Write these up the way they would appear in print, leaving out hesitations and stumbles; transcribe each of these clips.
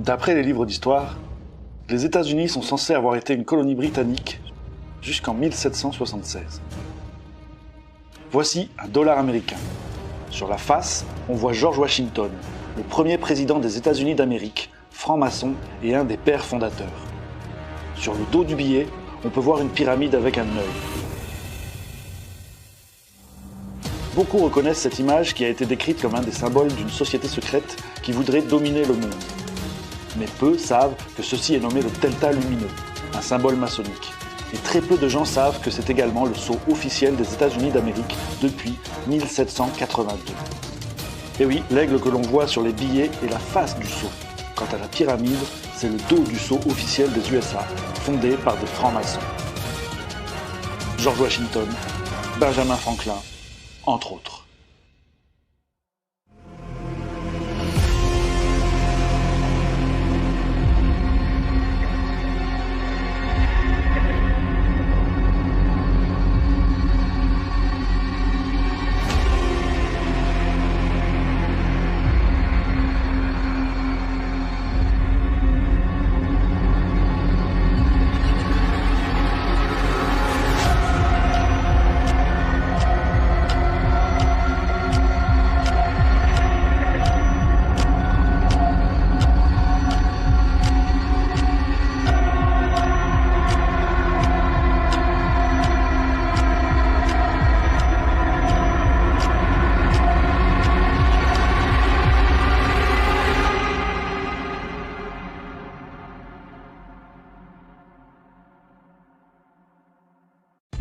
D'après les livres d'histoire, les États-Unis sont censés avoir été une colonie britannique jusqu'en 1776. Voici un dollar américain. Sur la face, on voit George Washington, le premier président des États-Unis d'Amérique, franc-maçon et un des pères fondateurs. Sur le dos du billet, on peut voir une pyramide avec un œil. Beaucoup reconnaissent cette image qui a été décrite comme un des symboles d'une société secrète qui voudrait dominer le monde. Mais peu savent que ceci est nommé le delta lumineux, un symbole maçonnique. Et très peu de gens savent que c'est également le sceau officiel des États-Unis d'Amérique depuis 1782. Et oui, l'aigle que l'on voit sur les billets est la face du sceau. Quant à la pyramide, c'est le dos du sceau officiel des USA, fondé par des francs-maçons. George Washington, Benjamin Franklin, entre autres.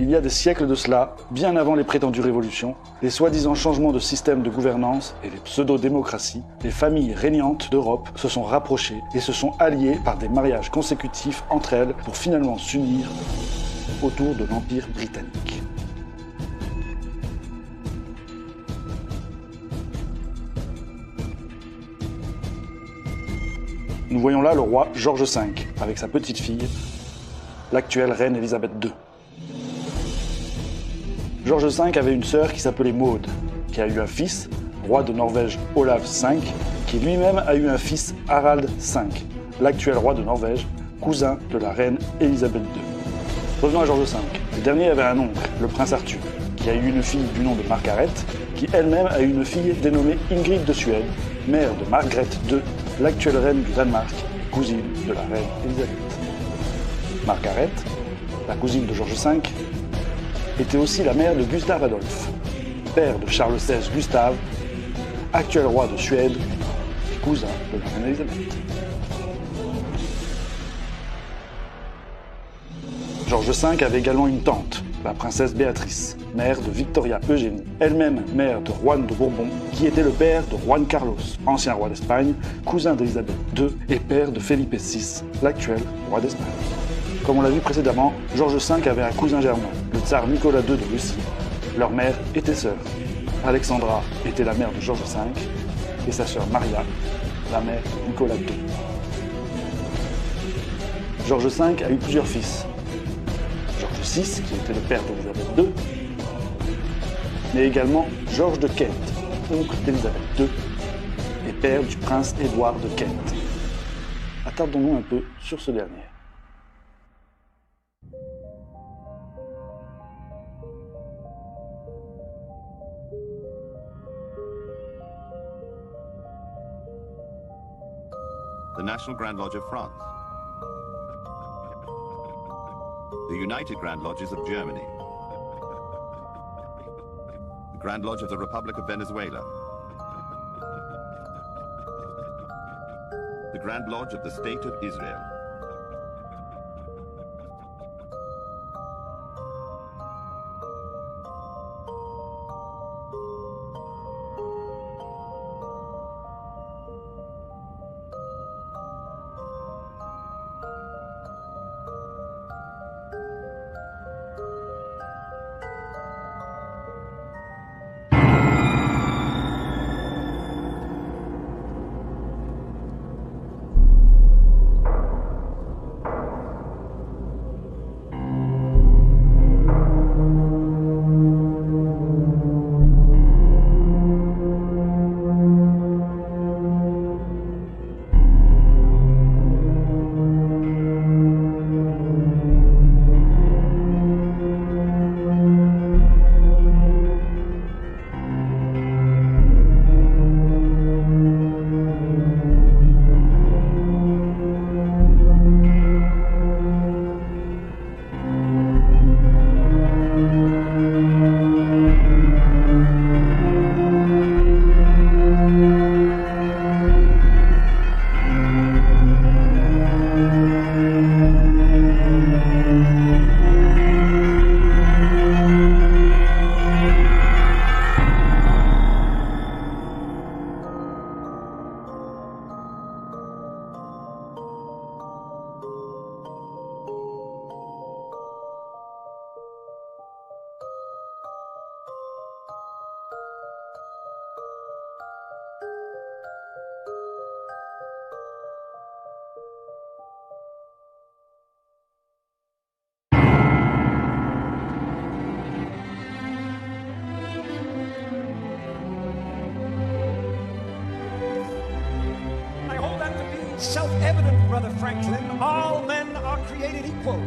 Il y a des siècles de cela, bien avant les prétendues révolutions, les soi-disant changements de système de gouvernance et les pseudo-démocraties, les familles régnantes d'Europe se sont rapprochées et se sont alliées par des mariages consécutifs entre elles pour finalement s'unir autour de l'Empire britannique. Nous voyons là le roi George V, avec sa petite fille, l'actuelle reine Élisabeth II. George V avait une sœur qui s'appelait Maud, qui a eu un fils, roi de Norvège Olav V, qui lui-même a eu un fils Harald V, l'actuel roi de Norvège, cousin de la reine Élisabeth II. Revenons à George V. Le dernier avait un oncle, le prince Arthur, qui a eu une fille du nom de Margaret, qui elle-même a eu une fille dénommée Ingrid de Suède, mère de Margrethe II, l'actuelle reine du Danemark et cousine de la reine Élisabeth. Margaret, la cousine de George V, était aussi la mère de Gustave Adolphe, père de Charles XVI Gustave, actuel roi de Suède et cousin de la reine Élisabeth. George V avait également une tante, la princesse Béatrice, mère de Victoria Eugénie, elle-même mère de Juan de Bourbon, qui était le père de Juan Carlos, ancien roi d'Espagne, cousin d'Élisabeth II et père de Felipe VI, l'actuel roi d'Espagne. Comme on l'a vu précédemment, George V avait un cousin germain, le tsar Nicolas II de Russie. Leur mère était sœur. Alexandra était la mère de George V et sa sœur Maria, la mère de Nicolas II. George V a eu plusieurs fils. George VI, qui était le père d'Élisabeth II, mais également Georges de Kent, oncle d'Élisabeth II, et père du prince Édouard de Kent. Attardons-nous un peu sur ce dernier. The National Grand Lodge of France, the United Grand Lodges of Germany, the Grand Lodge of the Republic of Venezuela, the Grand Lodge of the State of Israel, self-evident, Brother Franklin. All men are created equal.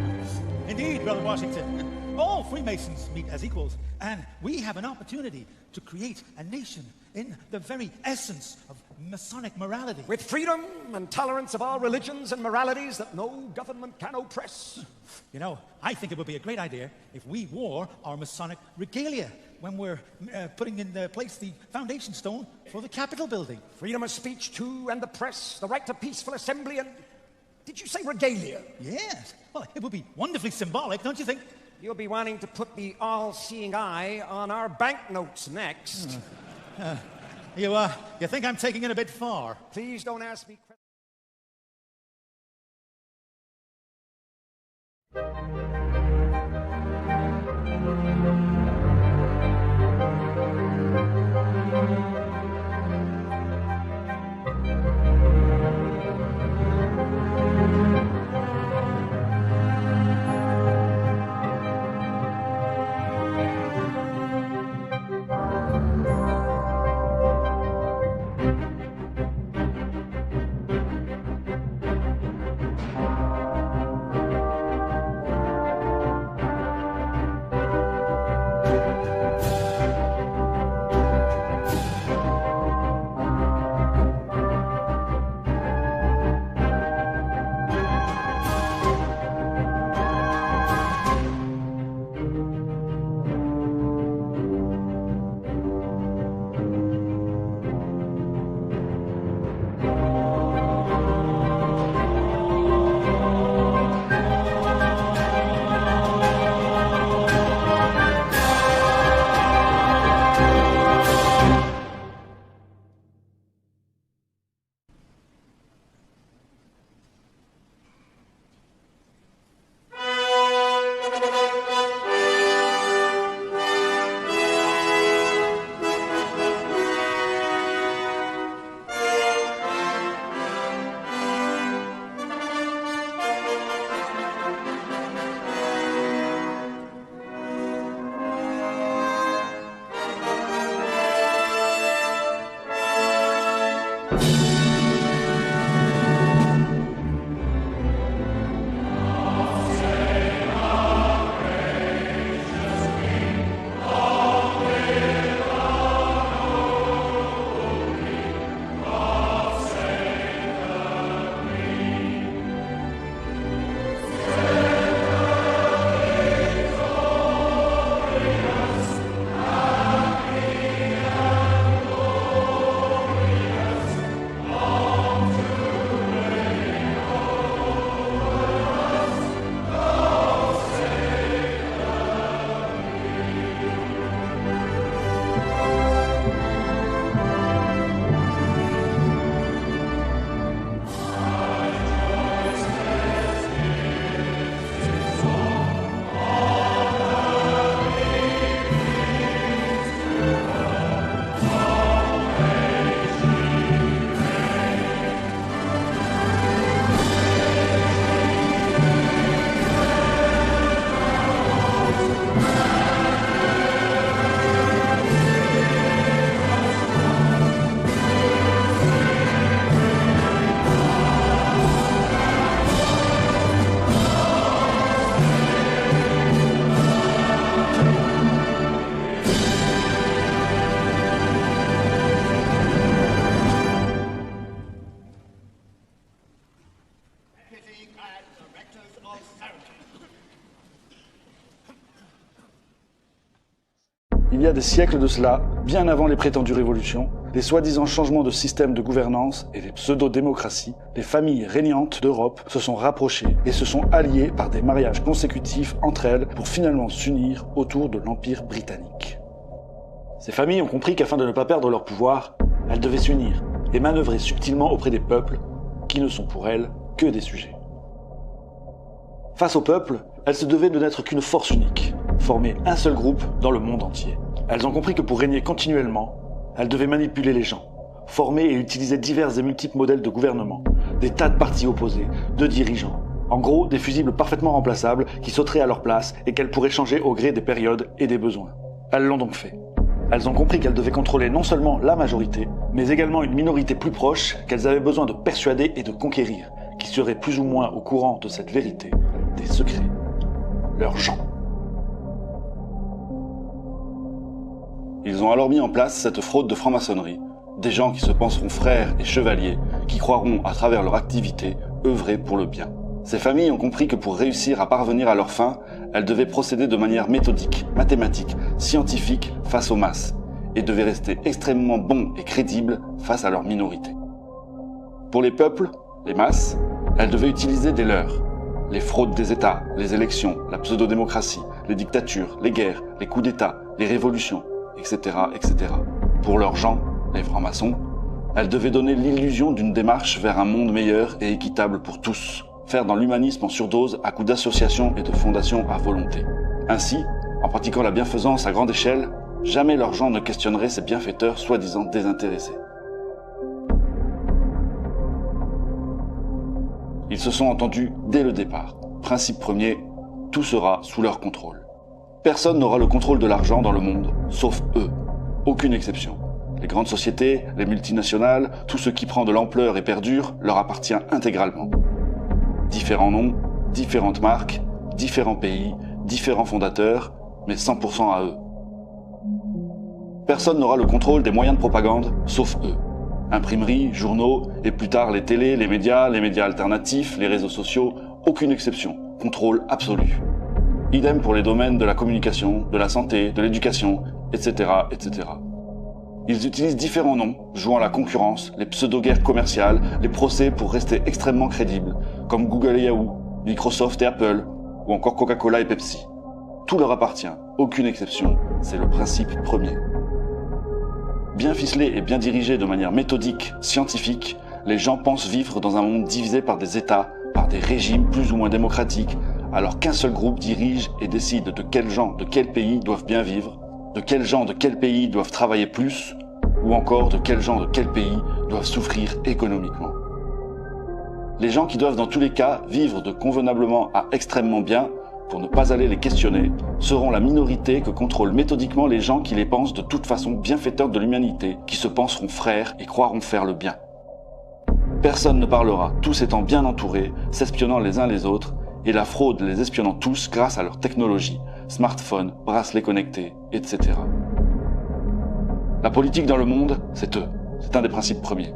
Indeed, Brother Washington. All Freemasons meet as equals, and we have an opportunity to create a nation in the very essence of Masonic morality. With freedom and tolerance of all religions and moralities that no government can oppress. You know, I think it would be a great idea if we wore our Masonic regalia when we're putting in place the foundation stone for the Capitol building. Freedom of speech, too, and the press, the right to peaceful assembly, and... Did you say regalia? Yes. Well, it would be wonderfully symbolic, don't you think? You'll be wanting to put the all-seeing eye on our banknotes next. You think I'm taking it a bit far? Please don't ask me... Il y a des siècles de cela, bien avant les prétendues révolutions, les soi-disant changements de système de gouvernance et les pseudo-démocraties, les familles régnantes d'Europe se sont rapprochées et se sont alliées par des mariages consécutifs entre elles pour finalement s'unir autour de l'Empire britannique. Ces familles ont compris qu'afin de ne pas perdre leur pouvoir, elles devaient s'unir et manœuvrer subtilement auprès des peuples, qui ne sont pour elles que des sujets. Face au peuple, elles se devaient de n'être qu'une force unique, former un seul groupe dans le monde entier. Elles ont compris que pour régner continuellement, elles devaient manipuler les gens, former et utiliser divers et multiples modèles de gouvernement, des tas de partis opposés, de dirigeants. En gros, des fusibles parfaitement remplaçables qui sauteraient à leur place et qu'elles pourraient changer au gré des périodes et des besoins. Elles l'ont donc fait. Elles ont compris qu'elles devaient contrôler non seulement la majorité, mais également une minorité plus proche qu'elles avaient besoin de persuader et de conquérir, qui serait plus ou moins au courant de cette vérité, des secrets, leurs gens. Ils ont alors mis en place cette fraude de franc-maçonnerie, des gens qui se penseront frères et chevaliers, qui croiront à travers leur activité œuvrer pour le bien. Ces familles ont compris que pour réussir à parvenir à leur fin, elles devaient procéder de manière méthodique, mathématique, scientifique face aux masses, et devaient rester extrêmement bons et crédibles face à leur minorité. Pour les peuples, les masses, elles devaient utiliser des leurs, les fraudes des États, les élections, la pseudo-démocratie, les dictatures, les guerres, les coups d'État, les révolutions, etc., etc. Pour leurs gens, les francs-maçons, elles devaient donner l'illusion d'une démarche vers un monde meilleur et équitable pour tous, faire dans l'humanisme en surdose à coups d'associations et de fondations à volonté. Ainsi, en pratiquant la bienfaisance à grande échelle, jamais leurs gens ne questionneraient ces bienfaiteurs soi-disant désintéressés. Ils se sont entendus dès le départ. Principe premier, tout sera sous leur contrôle. Personne n'aura le contrôle de l'argent dans le monde, sauf eux. Aucune exception. Les grandes sociétés, les multinationales, tout ce qui prend de l'ampleur et perdure leur appartient intégralement. Différents noms, différentes marques, différents pays, différents fondateurs, mais 100% à eux. Personne n'aura le contrôle des moyens de propagande, sauf eux. Imprimeries, journaux, et plus tard les télés, les médias alternatifs, les réseaux sociaux, aucune exception. Contrôle absolu. Idem pour les domaines de la communication, de la santé, de l'éducation, etc., etc. Ils utilisent différents noms, jouant la concurrence, les pseudo-guerres commerciales, les procès pour rester extrêmement crédibles, comme Google et Yahoo, Microsoft et Apple, ou encore Coca-Cola et Pepsi. Tout leur appartient, aucune exception, c'est le principe premier. Bien ficelés et bien dirigés de manière méthodique, scientifique, les gens pensent vivre dans un monde divisé par des États, par des régimes plus ou moins démocratiques, alors qu'un seul groupe dirige et décide de quels gens, de quel pays doivent bien vivre, de quels gens, de quel pays doivent travailler plus, ou encore de quels gens, de quel pays doivent souffrir économiquement. Les gens qui doivent dans tous les cas vivre de convenablement à extrêmement bien, pour ne pas aller les questionner, seront la minorité que contrôlent méthodiquement les gens qui les pensent de toute façon bienfaiteurs de l'humanité, qui se penseront frères et croiront faire le bien. Personne ne parlera, tous étant bien entourés, s'espionnant les uns les autres, et la fraude les espionnant tous grâce à leur technologie, smartphones, bracelets connectés, etc. La politique dans le monde, c'est eux. C'est un des principes premiers.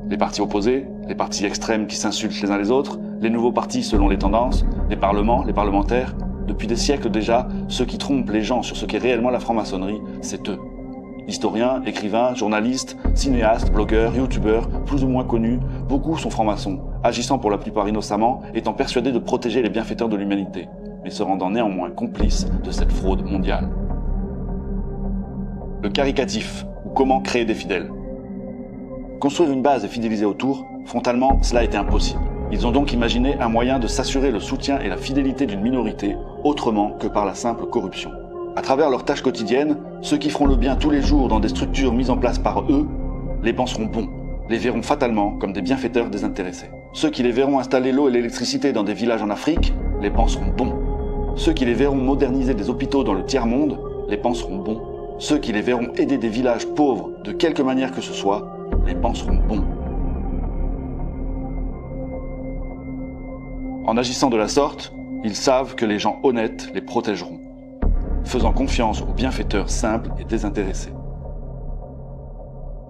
Les partis opposés, les partis extrêmes qui s'insultent les uns les autres, les nouveaux partis selon les tendances, les parlements, les parlementaires. Depuis des siècles déjà, ceux qui trompent les gens sur ce qu'est réellement la franc-maçonnerie, c'est eux. Historiens, écrivains, journalistes, cinéastes, blogueurs, youtubeurs, plus ou moins connus, beaucoup sont francs-maçons, agissant pour la plupart innocemment, étant persuadés de protéger les bienfaiteurs de l'humanité, mais se rendant néanmoins complices de cette fraude mondiale. Le caricatif, ou comment créer des fidèles. Construire une base et fidéliser autour, frontalement, cela était impossible. Ils ont donc imaginé un moyen de s'assurer le soutien et la fidélité d'une minorité, autrement que par la simple corruption. À travers leurs tâches quotidiennes, ceux qui feront le bien tous les jours dans des structures mises en place par eux, les penseront bons, les verront fatalement comme des bienfaiteurs désintéressés. Ceux qui les verront installer l'eau et l'électricité dans des villages en Afrique, les penseront bons. Ceux qui les verront moderniser des hôpitaux dans le tiers-monde, les penseront bons. Ceux qui les verront aider des villages pauvres de quelque manière que ce soit, les penseront bons. En agissant de la sorte, ils savent que les gens honnêtes les protégeront, faisant confiance aux bienfaiteurs simples et désintéressés.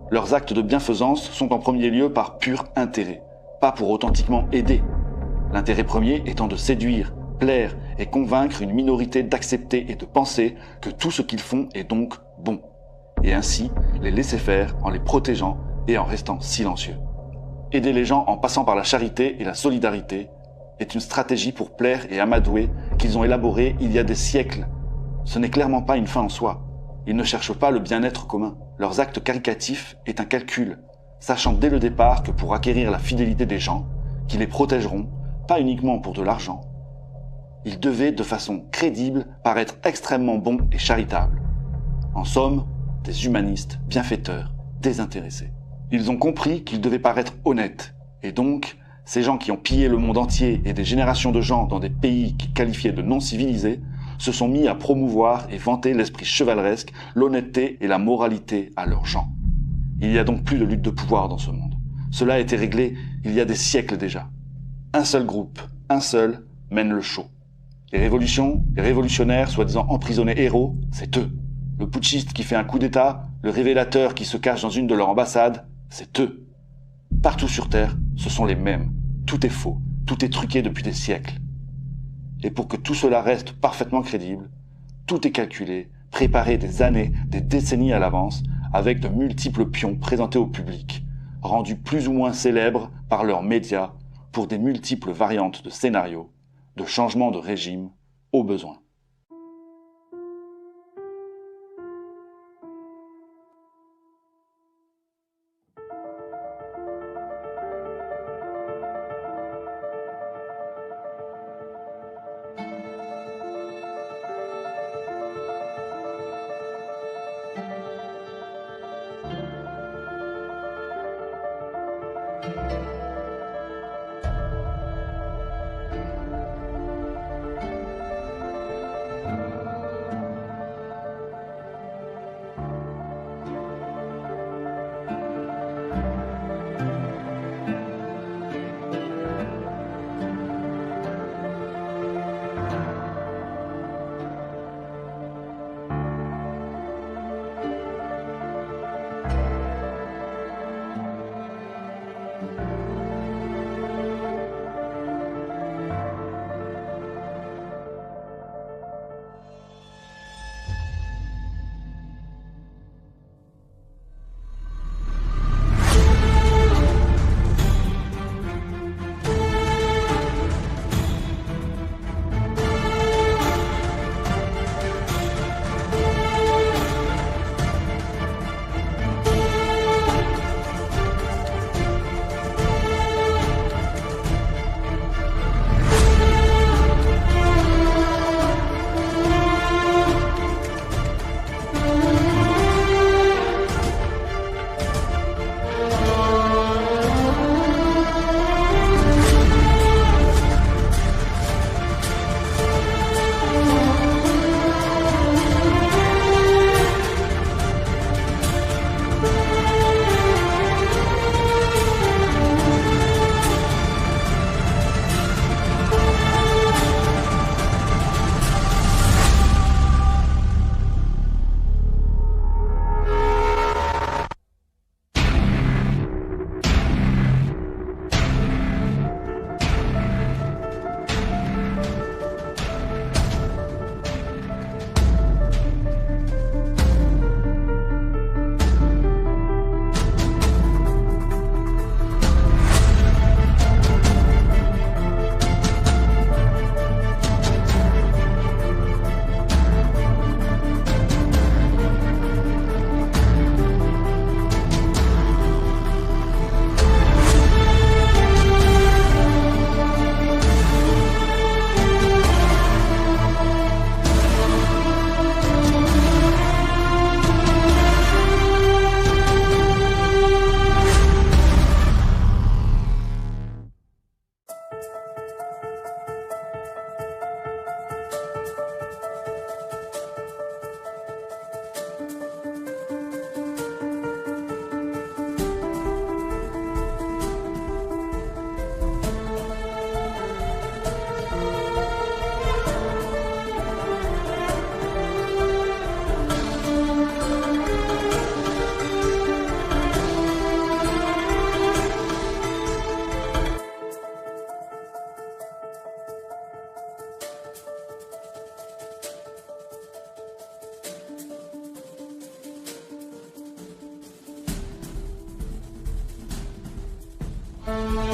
Leurs actes de bienfaisance sont en premier lieu par pur intérêt, pas pour authentiquement aider. L'intérêt premier étant de séduire, plaire et convaincre une minorité d'accepter et de penser que tout ce qu'ils font est donc bon, et ainsi les laisser faire en les protégeant et en restant silencieux. Aider les gens en passant par la charité et la solidarité est une stratégie pour plaire et amadouer qu'ils ont élaborée il y a des siècles. Ce n'est clairement pas une fin en soi. Ils ne cherchent pas le bien-être commun. Leurs actes caricatifs est un calcul, sachant dès le départ que pour acquérir la fidélité des gens, qui les protégeront, pas uniquement pour de l'argent, ils devaient de façon crédible paraître extrêmement bons et charitables. En somme, des humanistes, bienfaiteurs, désintéressés. Ils ont compris qu'ils devaient paraître honnêtes, et donc, ces gens qui ont pillé le monde entier et des générations de gens dans des pays qu'ils qualifiaient de non civilisés, se sont mis à promouvoir et vanter l'esprit chevaleresque, l'honnêteté et la moralité à leurs gens. Il y a donc plus de lutte de pouvoir dans ce monde. Cela a été réglé il y a des siècles déjà. Un seul groupe, un seul, mène le show. Les révolutions, les révolutionnaires soi-disant emprisonnés héros, c'est eux. Le putschiste qui fait un coup d'État, le révélateur qui se cache dans une de leurs ambassades, c'est eux. Partout sur Terre, ce sont les mêmes. Tout est faux, tout est truqué depuis des siècles. Et pour que tout cela reste parfaitement crédible, tout est calculé, préparé des années, des décennies à l'avance, avec de multiples pions présentés au public, rendus plus ou moins célèbres par leurs médias pour des multiples variantes de scénarios, de changements de régime, au besoin. you